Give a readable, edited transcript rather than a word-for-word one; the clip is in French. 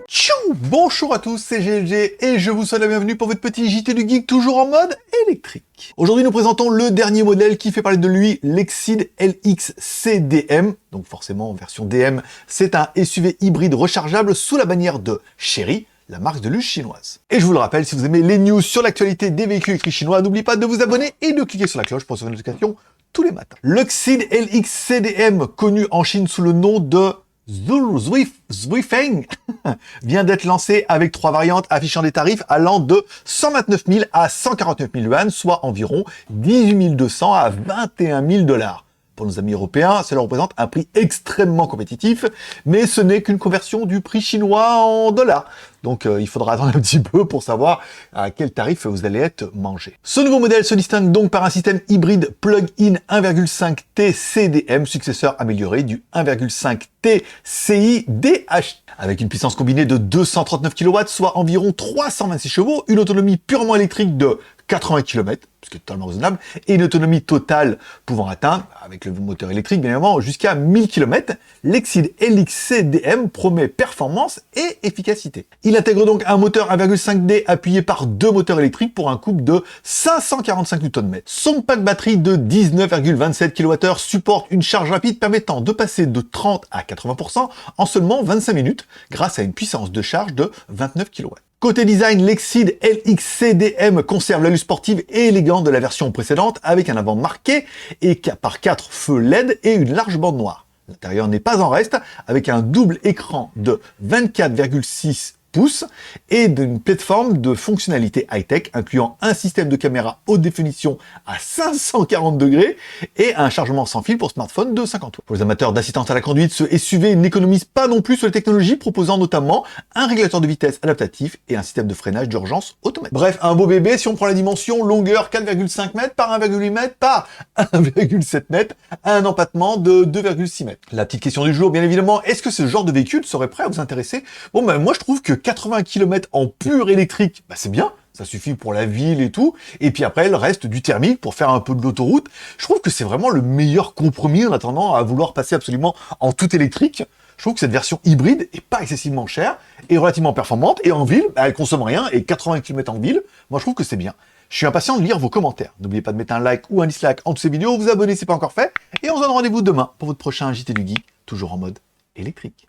Tchou! Bonjour à tous, c'est GLG et je vous souhaite la bienvenue pour votre petit JT du Geek toujours en mode électrique. Aujourd'hui nous présentons le dernier modèle qui fait parler de lui, l'Exceed LX CDM. Donc forcément en version DM, c'est un SUV hybride rechargeable sous la bannière de Chery, la marque de luxe chinoise. Et je vous le rappelle, si vous aimez les news sur l'actualité des véhicules électriques chinois, n'oubliez pas de vous abonner et de cliquer sur la cloche pour recevoir une notification tous les matins. L'Exceed LX CDM, connu en Chine sous le nom de Zwifeng, vient d'être lancé avec 3 variantes affichant des tarifs allant de 129 000 à 149 000 yuan, soit environ 18 200 à 21 000 $. Pour nos amis européens, cela représente un prix extrêmement compétitif, mais ce n'est qu'une conversion du prix chinois en dollars. Donc il faudra attendre un petit peu pour savoir à quel tarif vous allez être mangé. Ce nouveau modèle se distingue donc par un système hybride plug-in 1,5T CDM, successeur amélioré du 1,5T CI DH, avec une puissance combinée de 239 kW, soit environ 326 chevaux, une autonomie purement électrique de 80 km, ce qui est totalement raisonnable, et une autonomie totale pouvant atteindre, avec le moteur électrique bien évidemment, jusqu'à 1000 km. L'Exceed LX CDM promet performance et efficacité. Il intègre donc un moteur 1,5D appuyé par 2 moteurs électriques pour un couple de 545 Nm. Son pack batterie de 19,27 kWh supporte une charge rapide permettant de passer de 30 à 80% en seulement 25 minutes, grâce à une puissance de charge de 29 kW. Côté design, l'Exceed LX CDM conserve l'allure sportive et élégante de la version précédente avec un avant marqué et par 4 feux LED et une large bande noire. L'intérieur n'est pas en reste avec un double écran de 24,6 pouces et d'une plateforme de fonctionnalité high-tech incluant un système de caméra haute définition à 540 degrés et un chargement sans fil pour smartphone de 50 watts. Pour les amateurs d'assistance à la conduite, ce SUV n'économise pas non plus sur les technologies, proposant notamment un régulateur de vitesse adaptatif et un système de freinage d'urgence automatique. Bref, un beau bébé si on prend la dimension longueur 4,5 mètres par 1,8 mètres par 1,7 mètres, un empattement de 2,6 mètres. La petite question du jour, bien évidemment, est-ce que ce genre de véhicule serait prêt à vous intéresser? Bon, ben moi je trouve que 80 km en pur électrique, bah c'est bien, ça suffit pour la ville et tout, et puis après, le reste du thermique pour faire un peu de l'autoroute. Je trouve que c'est vraiment le meilleur compromis en attendant à vouloir passer absolument en tout électrique. Je trouve que cette version hybride est pas excessivement chère, et relativement performante, et en ville, bah, elle consomme rien, et 80 km en ville, moi je trouve que c'est bien. Je suis impatient de lire vos commentaires. N'oubliez pas de mettre un like ou un dislike en dessous ces vidéos, vous abonner si c'est pas encore fait, et on se donne rendez-vous demain pour votre prochain JT du Geek, toujours en mode électrique.